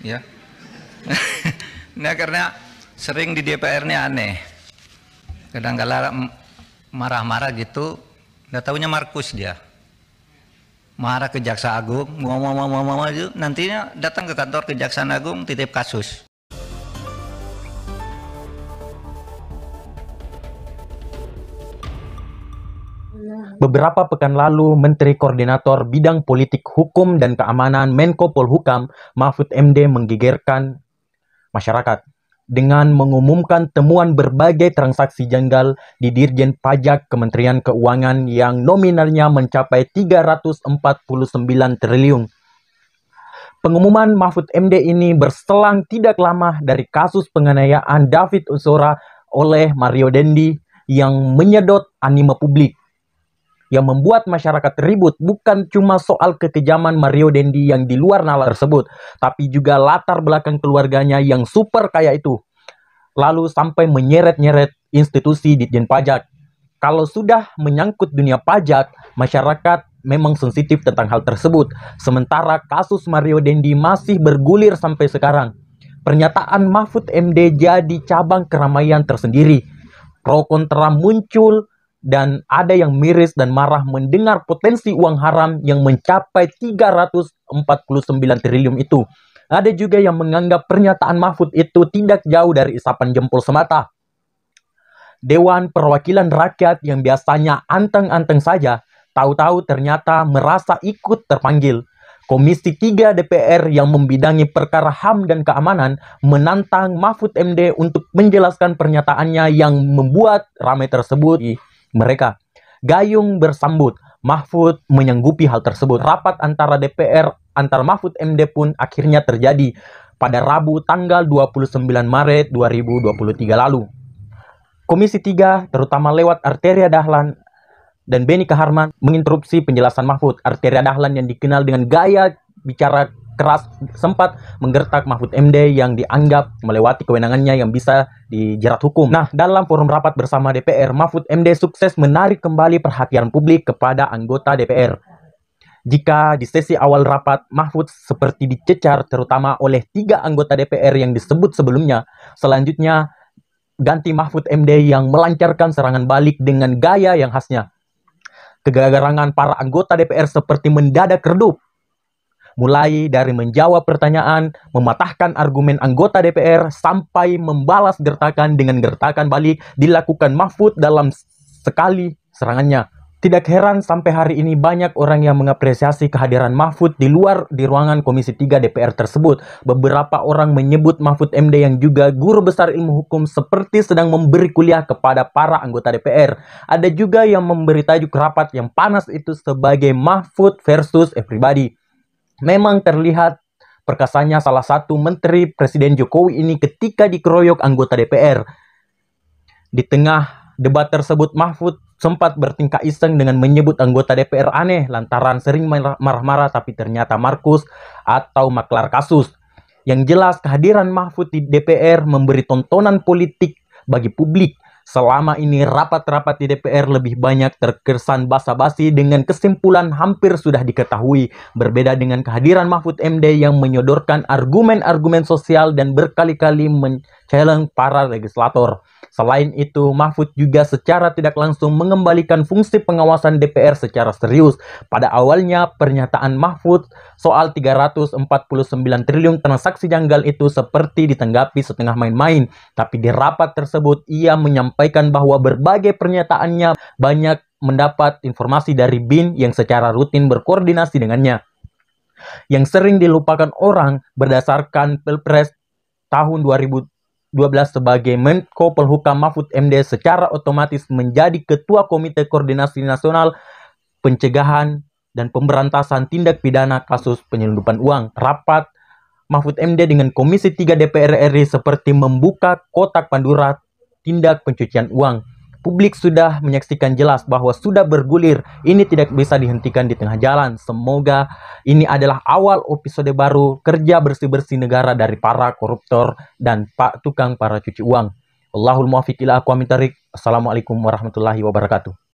ya. Nah, karena sering di DPR ini aneh, kadang-kala marah-marah gitu, nggak taunya Markus dia marah ke Jaksa Agung, ngomong itu, nantinya datang ke kantor Kejaksaan Agung titip kasus. Beberapa pekan lalu, Menteri Koordinator Bidang Politik Hukum dan Keamanan Menko Polhukam Mahfud MD menggegerkan masyarakat dengan mengumumkan temuan berbagai transaksi janggal di Dirjen Pajak Kementerian Keuangan yang nominalnya mencapai 349 triliun. Pengumuman Mahfud MD ini berselang tidak lama dari kasus penganiayaan David Ozora oleh Mario Dendi yang menyedot animo publik. Yang membuat masyarakat ribut bukan cuma soal kekejaman Mario Dendi yang di luar nalar tersebut, tapi juga latar belakang keluarganya yang super kaya itu. Lalu sampai menyeret-nyeret institusi Ditjen Pajak. Kalau sudah menyangkut dunia pajak, masyarakat memang sensitif tentang hal tersebut. Sementara kasus Mario Dendi masih bergulir sampai sekarang. Pernyataan Mahfud MD jadi cabang keramaian tersendiri. Pro kontra muncul, dan ada yang miris dan marah mendengar potensi uang haram yang mencapai 349 triliun itu. Ada juga yang menganggap pernyataan Mahfud itu tidak jauh dari isapan jempol semata. Dewan Perwakilan Rakyat yang biasanya anteng-anteng saja, tahu-tahu ternyata merasa ikut terpanggil. Komisi 3 DPR yang membidangi perkara HAM dan keamanan menantang Mahfud MD untuk menjelaskan pernyataannya yang membuat ramai tersebut. Mereka gayung bersambut. Mahfud menyanggupi hal tersebut. Rapat antara DPR antar Mahfud MD pun akhirnya terjadi pada Rabu tanggal 29 Maret 2023 lalu. Komisi 3 terutama lewat Arteria Dahlan dan Beni Kaharman menginterupsi penjelasan Mahfud. Arteria Dahlan yang dikenal dengan gaya bicara keras sempat menggertak Mahfud MD yang dianggap melewati kewenangannya yang bisa dijerat hukum. Nah, dalam forum rapat bersama DPR, Mahfud MD sukses menarik kembali perhatian publik kepada anggota DPR. Jika di sesi awal rapat, Mahfud seperti dicecar terutama oleh 3 anggota DPR yang disebut sebelumnya, selanjutnya ganti Mahfud MD yang melancarkan serangan balik dengan gaya yang khasnya. Kegagarangan para anggota DPR seperti mendadak redup. Mulai dari menjawab pertanyaan, mematahkan argumen anggota DPR, sampai membalas gertakan dengan gertakan balik dilakukan Mahfud dalam sekali serangannya. Tidak heran sampai hari ini banyak orang yang mengapresiasi kehadiran Mahfud di ruangan Komisi 3 DPR tersebut. Beberapa orang menyebut Mahfud MD yang juga guru besar ilmu hukum seperti sedang memberi kuliah kepada para anggota DPR. Ada juga yang memberi tajuk rapat yang panas itu sebagai Mahfud versus everybody. Memang terlihat perkasanya salah satu menteri Presiden Jokowi ini ketika dikeroyok anggota DPR. Di tengah debat tersebut, Mahfud sempat bertingkah iseng dengan menyebut anggota DPR aneh lantaran sering marah-marah tapi ternyata Markus atau maklar kasus. Yang jelas kehadiran Mahfud di DPR memberi tontonan politik bagi publik. Selama ini rapat-rapat di DPR lebih banyak terkesan basa-basi dengan kesimpulan hampir sudah diketahui. Berbeda dengan kehadiran Mahfud MD yang menyodorkan argumen-argumen sosial dan berkali-kali men-challenge para legislator. Selain itu, Mahfud juga secara tidak langsung mengembalikan fungsi pengawasan DPR secara serius. Pada awalnya, pernyataan Mahfud soal 349 triliun transaksi janggal itu seperti ditanggapi setengah main-main. Tapi di rapat tersebut, ia menyampaikan bahwa berbagai pernyataannya banyak mendapat informasi dari BIN yang secara rutin berkoordinasi dengannya. Yang sering dilupakan orang berdasarkan Pilpres tahun 2012 sebagai Menko Polhukam, Mahfud MD secara otomatis menjadi Ketua Komite Koordinasi Nasional Pencegahan dan Pemberantasan Tindak Pidana Kasus Penyelundupan Uang. Rapat Mahfud MD dengan Komisi 3 DPR RI seperti membuka kotak Pandora tindak pencucian uang. Publik sudah menyaksikan jelas bahwa sudah bergulir. Ini tidak bisa dihentikan di tengah jalan. Semoga ini adalah awal episode baru kerja bersih-bersih negara dari para koruptor dan tukang para cuci uang. Allahul muwaffiq ila aqwamit thoriq. Assalamualaikum warahmatullahi wabarakatuh.